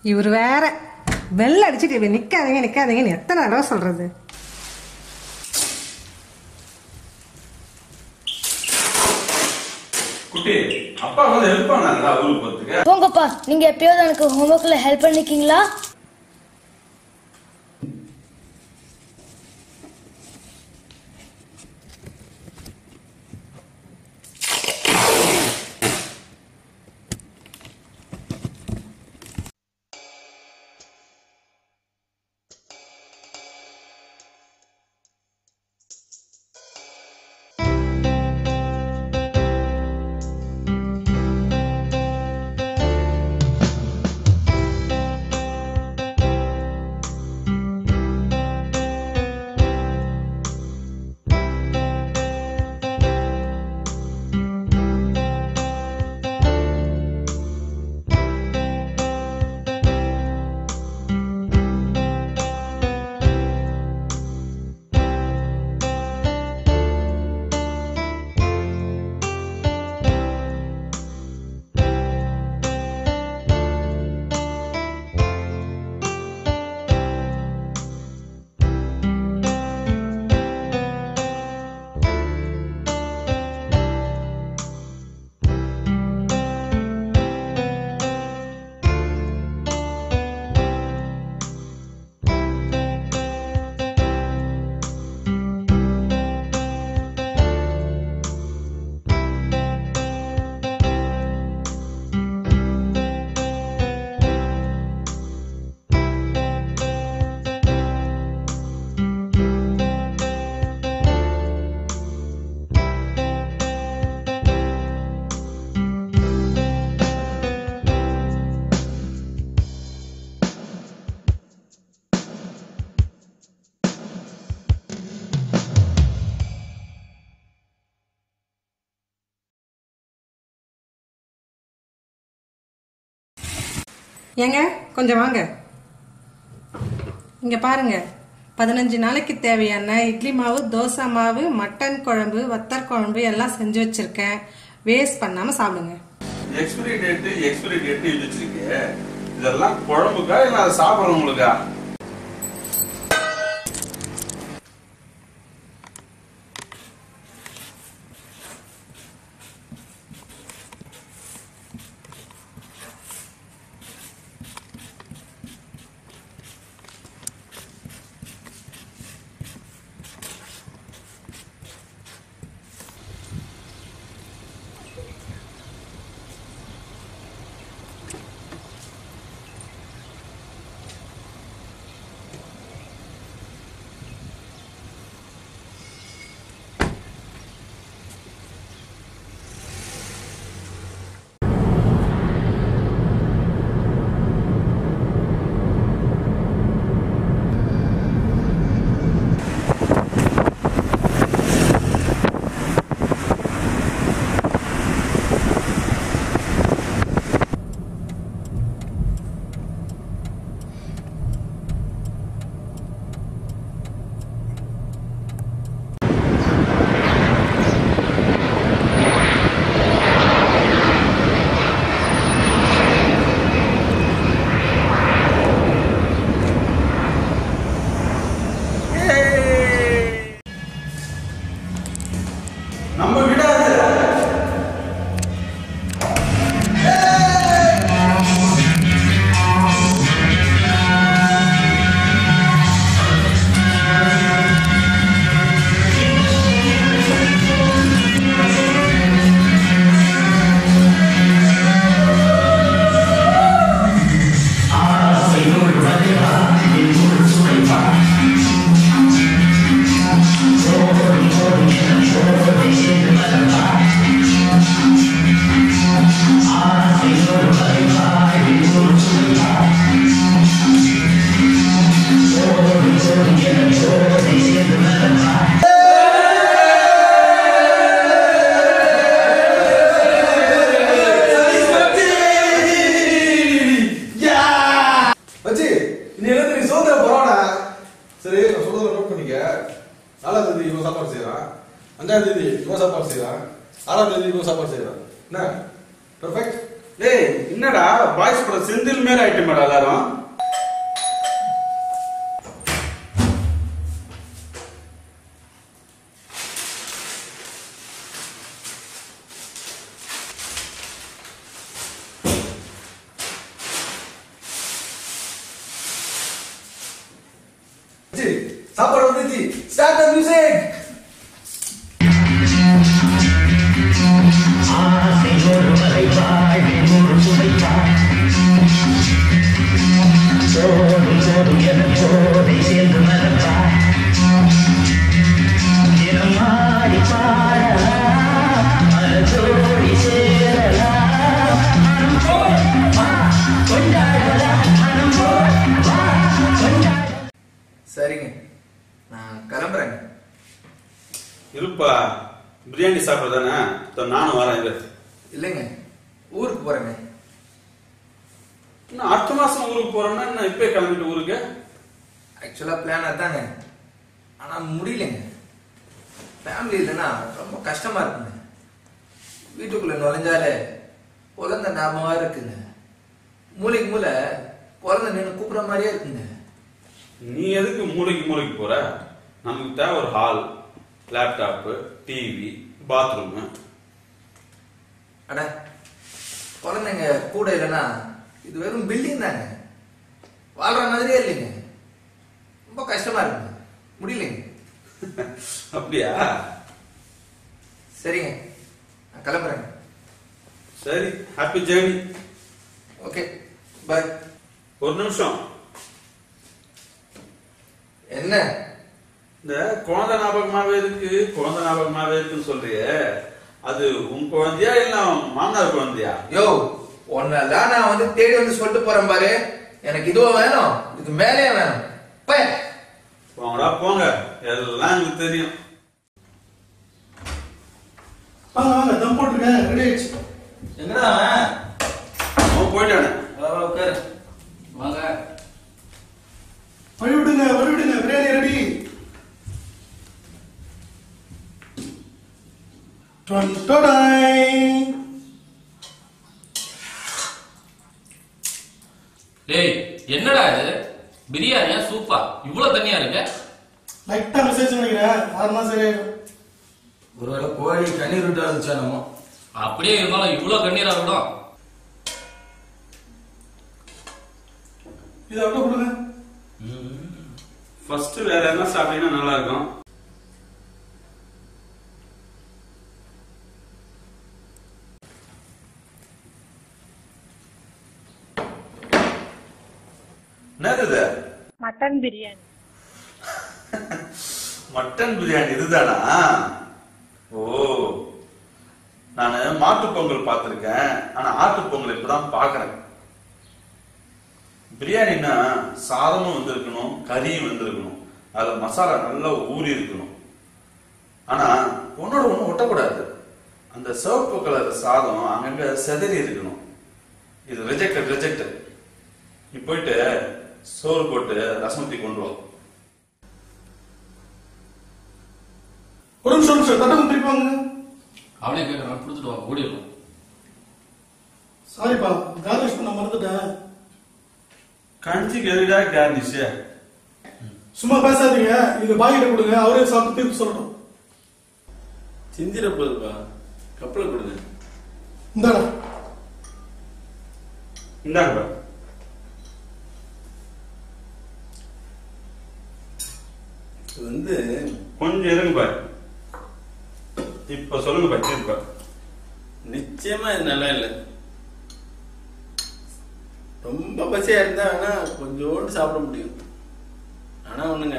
இவர் வேற பெல் அடிச்சுட்டு நிக்காதீங்க நிக்காதீங்கன்னு எத்தனை தடவை சொல்றது? குட்டி அப்பா வந்து ஹெல்ப் பண்ணாங்கடா ஊருக்கு போறதுக்கு. போங்கப்பா, நீங்க எப்பயாவது எனக்கு ஹோம்வொர்க்ல ஹெல்ப் பண்ணிருக்கீங்களா? ஏங்க கொஞ்சம் வாங்க. இங்க பாருங்க, 15 நாளைக்கு தேவையான இட்லி மாவு, தோசை மாவு, மட்டன் குழம்பு, வத்தல் குழம்பு எல்லாம் செஞ்சு வச்சிருக்கேன். வேஸ்ட் பண்ணாம சாப்பிடுங்க. எக்ஸ்பிரி டேட் இது வச்சிருக்கே. இதெல்லாம் குழம்புக்கா இல்ல அதை சாப்பிடறவங்களுக்கா? நம்ம விடாது. சரி, நான் சொல்றத நோட் பண்ணிக்க. 4ஆம் தேதி இவன் சாப்பாடு செய்யறான், 5ஆம் தேதி இவன் சாப்பாடு செய்யறான், 6ஆம் தேதி இவன் சாப்பாடு செய்யறான். என்ன? பெர்ஃபெக்ட். டேய் என்னடா பாய்ஸ் கூட செந்தில் மேல ஆயிட்டேன் எல்லாரும். சாப்பாடு வந்துச்சு. Start the music. ஆசையோடு மலைவாய் ஒரு சுமைவாய் சோடும் சோடும் என போதை சேர்ந்து மலர்வாய் தினமாடி பாடலாம் மலத்தோடி சேரலாம் மனம் போல் வா கொண்டாடலாம் மனம் போல் வா கொண்டாடலாம். சரிங்க, நான் கிளம்புறேங்க. இருப்பா, பிரியாணி சாப்பிடுறதானே? நானும் வரேன். இல்லைங்க, ஊருக்கு போறேங்க. இன்னும் அடுத்த மாசம் ஊருக்கு போறேன்னா நான் இப்பே கிளம்பிட்டு ஊருக்கு. ஆக்சுவலா பிளான் அதாங்க, ஆனா முடியலைங்க. ஃபேமிலி இல்லைன்னா ரொம்ப கஷ்டமா இருக்குங்க. வீட்டுக்குள்ள நுழைஞ்சாலே குழந்தை ஞாபகமா இருக்குங்க. மூளைக்கு மூளை குழந்தை நின்று கூப்பிடுற மாதிரியே இருக்குங்க. நீ எதுக்கு மூளைக்கு போற? நமக்கு தேவை ஒரு ஹால், லேப்டாப்பு, டிவி, பாத்ரூம். அட, குழந்தைங்க கூட இல்லைன்னா இது வெறும் பில்டிங் தாங்க, வாழ்ற மாதிரியே இல்லைங்க. ரொம்ப கஷ்டமா இருக்குங்க, முடியலைங்க. அப்படியா? சரிங்க, நான் கிளம்புறேங்க. சரி, ஹாப்பி ஜேர்னி. ஓகே, பாய். ஒரு நிமிஷம். என்ன? இந்த குழந்தை ஞாபகமாவே இருக்குன்னு சொல்றியே, அது உன் குழந்தையா இல்ல மாமனார் குழந்தையா? யோ, உன்னதான் நான் வந்து தேடி வந்து சொல்லிட்டு போறேன் பாரு. எனக்கு இதுவும் வேணும், இதுக்கு மேலேயே வேணும். போங்கடா போங்க, எல்லாம் எனக்கு தெரியும். வாங்க தம் போட்டுருக்கேன், ரெடி ஆயிடுச்சு. எங்கடா அவன் போயிட்டானே. உட்காரு. வாங்க. வழி விடுங்க, பிரியாணி ரெடி. டேய், என்னடா இது? பிரியாணியா சூப்பா? இவ்வளவு தண்ணியா இருக்கு. லைட்டா மெசேஜ் நினைக்கிறேன், 6 மாசம் சரியாயிடும். ஒருவேளை கோழி கண்ணீர் விட்டு இருந்துச்சா நம்ம? அப்படியே இருந்தாலும் இவ்வளவு கண்ணீரா விடும். இதை விட்டு கொடுங்க. ஃபர்ஸ்ட் வேற என்ன சாப்பிட்டீங்கன்னா நல்லா இருக்கும். என்னது? மட்டன் பிரியாணி. மட்டன் பிரியாணி இதுதானா? ஓ, நானு மாட்டு பொங்கல் பார்த்திருக்கேன், ஆனா ஆட்டு பொங்கல் இப்பதான் பாக்குறேன். பிரியாணின்னா சாதமும் வந்திருக்கணும், கறியும் வந்திருக்கணும், அதுல மசாலா நல்லா ஊறி இருக்கணும். ஆனா ஒன்னோட ஒண்ணு ஒட்டக்கூடாது. அந்த சிவப்பு கலர் சாதம் அங்கங்க செதறி இருக்கணும். இது ரிஜெக்ட். நீ போயிட்டு சோறு போட்டு ரசம் ஊத்தி கொண்டு வா. ஒரு நிமிஷம் தட்டம் திருப்பாங்க. அவனே கேட்கறான், கொடுத்துட்டு வா, ஓடிடும். சாரிப்பா, கார்னிஷ் பண்ண மறந்துட்டேன். கஞ்சி கறிடா கார்னிஷ். சும்மா பேசாதீங்க, இது பாய்கிட்ட கொடுங்க, அவரே சாப்பிட்டு திருப்பி சொல்லட்டும். சிந்திர போதுப்பா, கப்பல கொடுங்க. இந்தாடா. இந்தாங்கப்பா. வந்து கொஞ்சம் இருங்க பாரு. இப்ப சொல்லுங்க பாரு, திருப்பா. நிச்சயமா இது நல்லா இல்லை. ரொம்ப பசியா இருந்தா வேணா கொஞ்சோண்டு சாப்பிட முடியும். ஆனா ஒண்ணுங்க,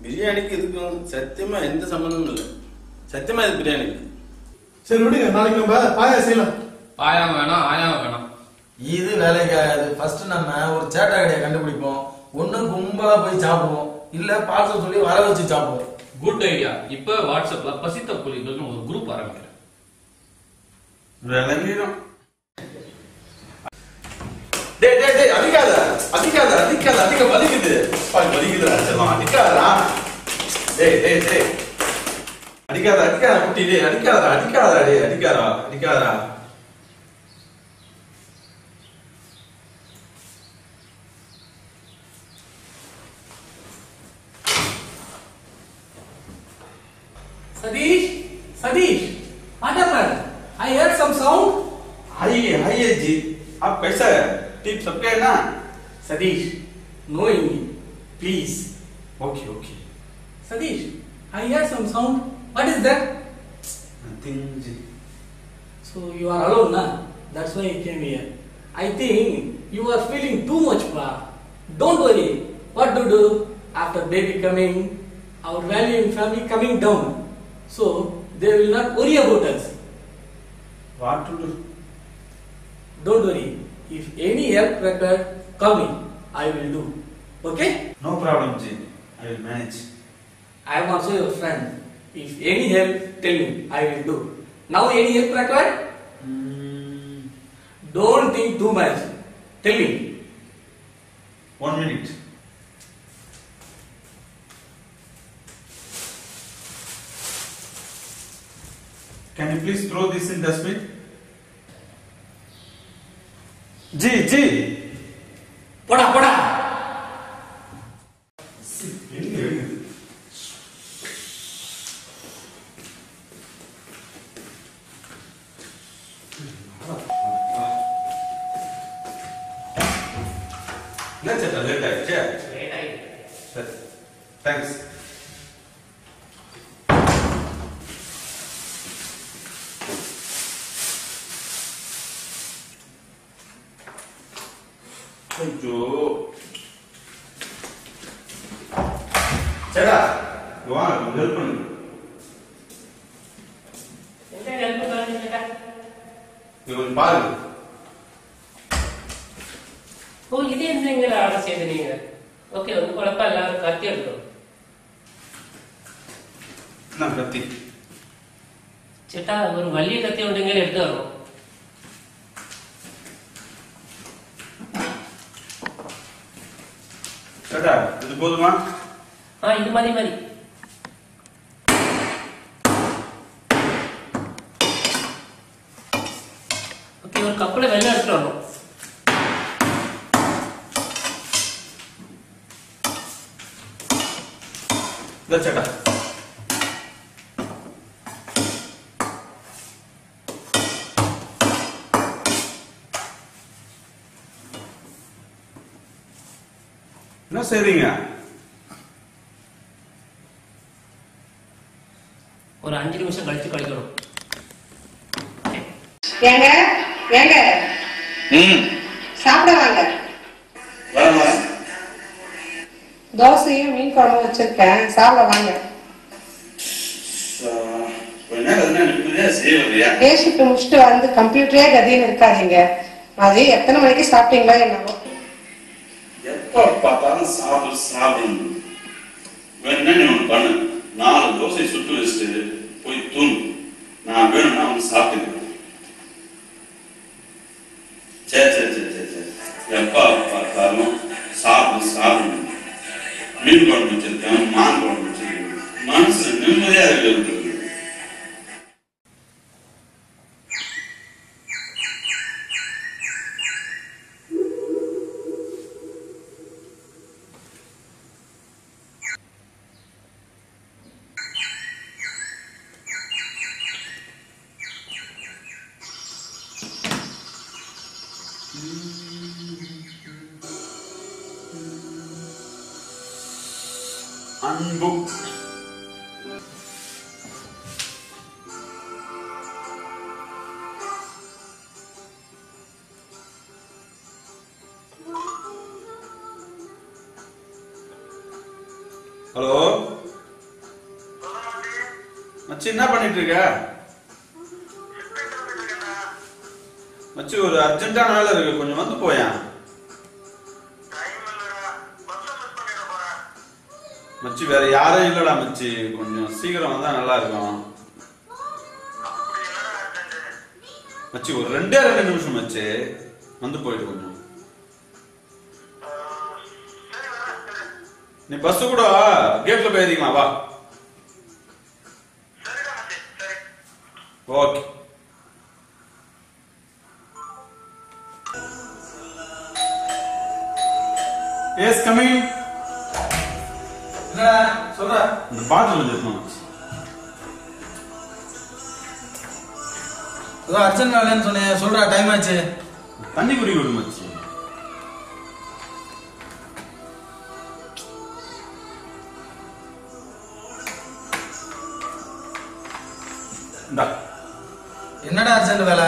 பிரியாணிக்கு இதுக்கும் சத்தியமா எந்த சம்பந்தமும் இல்லை. சத்தியமா இது பிரியாணி இல்லை. சரி விடுங்க, நாளைக்கு நம்ம பாயா செய்யலாம். பாயாம வேணாம், ஆயாம வேணாம். இது வேலைக்காது. ஃபர்ஸ்ட் நம்ம ஒரு சேட்டா கடையை கண்டுபிடிப்போம். ஒண்ணு கும்பலா போய் சாப்பிடுவோம், இல்ல பார்சல் சொல்லி வர வச்சு சாப்பிடுவோம். Good idea. இப்ப வாட்ஸ்அப்ல பசித்த புலிகள்னு ஒரு குரூப் ஆரம்பிக்கிறேன். விளங்கிடும். அதிக வலிக்குது. வலிக்குதுடா செல்லம், அடிக்காதடா. அடிக்காத குட்டி, அடிக்காதடா. sound? आइए जी, आप कैसा है? टिप सबके है ना? Satish, knowing me, please. Okay Satish, I hear some sound. What is that? Nothing ji. So you are alone, na? That's why you came here. I think you are feeling too much, pa. Don't worry. What to do after baby coming, our value in family coming down. So they will not worry about us. What to do? Don't worry. If any help required, call me. I will do. Okay? No problem ji, I will manage. I am also your friend. If any help, tell me. I will do. Now any help required? Don't think too much. Tell me. 1 minute. Can you please throw this in dustbin? जी. போடா போடா. Let's set a later chair. Thanks. ஐயோ சேடா வாங்க help பண்ணுங்க. என்ன help பண்ணுங்க சேடா? இவன் பாருங்க. ஓ இது என்னங்க ஆர்டர் செய்தீங்க? ஓகே ಒಂದು குழப்பம் எல்லாரும் கத்தி எடுக்கும். நான் கத்தி. சேட்டா ஒரு വലിയ கத்தி உണ്ടെങ്കിൽ எடுத்து வரணும். சேடா இது போதுமா? இது மாதிரி ஓகே ஒரு கப்பில் வெள்ளம் எடுத்துட்டு வரணும். இந்த சேடா என்ன செய்றீங்க? ஒரு 5 நிமிஷம் கழிச்சு கழிக்கணும். ஏங்க சாப்பிட வாங்க. தோசையும் மீன் குழம்பு வச்சிருக்கேன், சாப்பிட வாங்க. டே ஷிஃப்ட் முடிச்சுட்டு வந்து கம்ப்யூட்டரே கதின்னு இருக்காதீங்க. அது எத்தனை மணிக்கு சாப்பிட்டீங்களோ என்னவோ. எப்ப பார்த்தாலும் சாப்பிடணும். வேணும்னா நீ ஒன்று பண்ணு, 4 தோசை சுட்டு வச்சுட்டு போய் தூங்கு. நான் வேணும்னா அவன் சாப்பிட்டுக்கிறேன். சரி எப்ப பார்த்தாலும் சாப்பிடணும். மீன் குழம்பு வச்சிருக்கேன், மான் குழம்பு வச்சிருக்கேன். மனசு நிம்மதியா இருக்கிறது. அன்பு ஹலோ மச்சி, என்ன பண்ணிட்டு இருக்க? மச்சி ஒரு அர்ஜென்ட்டான வேலை இருக்கு, கொஞ்சம் வந்து போயா. மச்சி வேற யாரும் இல்லடா மச்சி, கொஞ்சம் சீக்கிரம் வந்தா நல்லா இருக்கும் மச்சி. ஒரு 2 நிமிஷம் மச்சி, வந்து போயிட்டு கொஞ்சம். நீ பஸ் கூட கேட்ல போயிருக்கலாம், வா. ஓகே. Yes, coming. சொல்ற இந்த பாட்டில் கொஞ்சம் ஏதோ அர்ஜென்ட் வேலைன்னு சொன்னேன், சொல்றா டைம் ஆச்சு. தண்ணி குடிக்க விடு மச்சி. என்னடா அர்ஜென்ட் வேலை?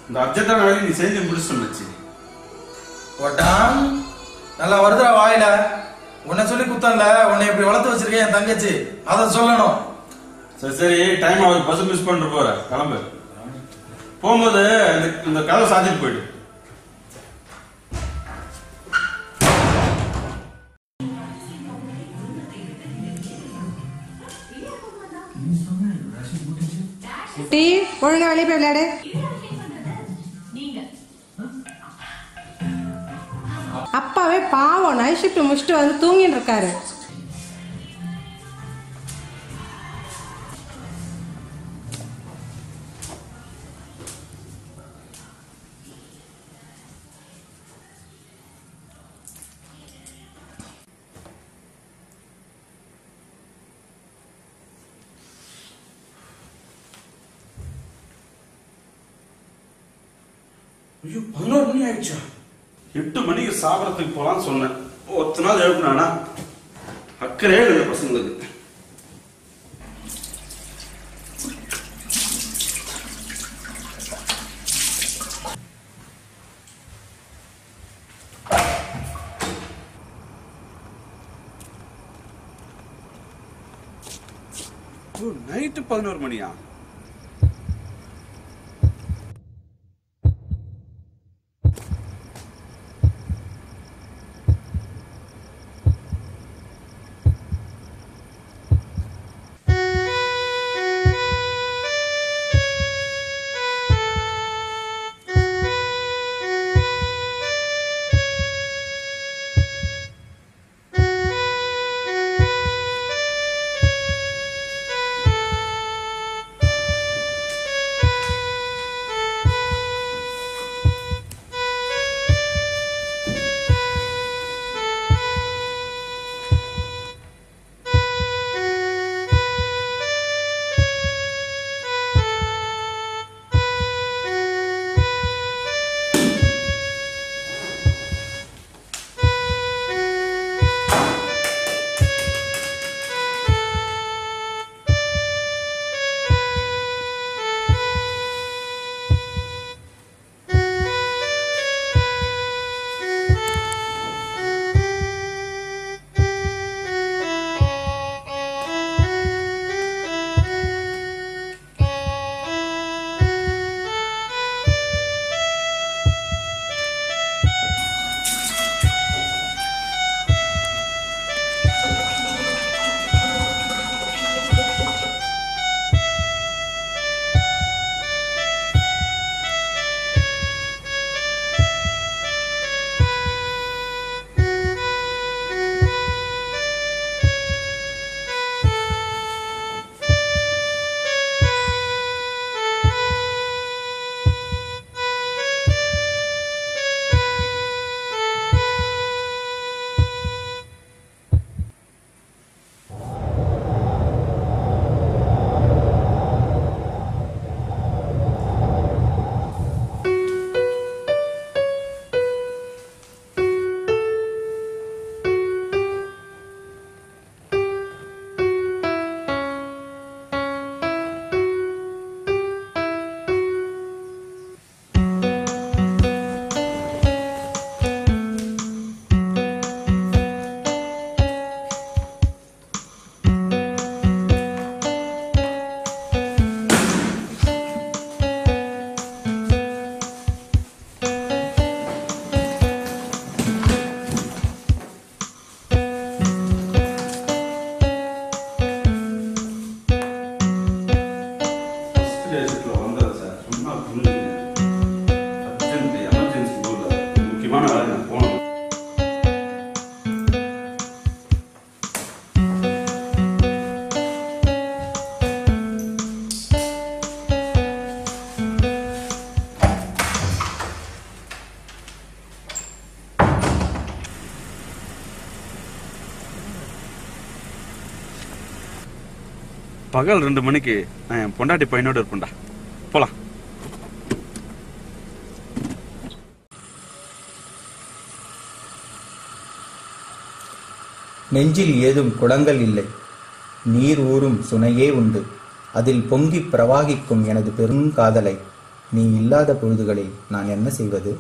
இந்த அர்ஜென்டான வேலையை நீ செஞ்சு முடிச்சு மச்சி. ஒட்டான் நல்லா வருதா வாயில? உன்னை சொல்லி குத்தம்ல, உன்னை இப்படி வளர்த்து வச்சிருக்கேன் என் தங்கச்சி, அதை சொல்லணும். சரி சரி, டைம் ஆகுது, பஸ் மிஸ் பண்ணிட்டு போற, கிளம்பு. போகும்போது இந்த கதவை சாத்திட்டு போயிடு. டீ ஒழுங்கா வெளியே போய் விளையாடு. அப்பாவே பாவம் நைட் ஷிஃப்ட் முடிச்சுட்டு வந்து தூங்கிட்டு இருக்காரு. ஐயோ 11 மணி ஆயிடுச்சா? 8 மணிக்கு சாப்பிடறதுக்கு போலான்னு சொன்னேன். ஒத்த நாள் எழுப்பினானா அக்கறையே இல்லை பசங்களுக்கு. நைட்டு 11 மணியா? பகல் 2 மணிக்கு நான் என் பொண்டாட்டி பையனோட இருப்பேன்டா. போலாம். நெஞ்சில் ஏதும் குளங்கள் இல்லை, நீர் ஊறும் சுனையே உண்டு. அதில் பொங்கி பிரவாகிக்கும் எனது பெரும் காதலை நீ இல்லாத பொழுதுகளில் நான் என்ன செய்வது?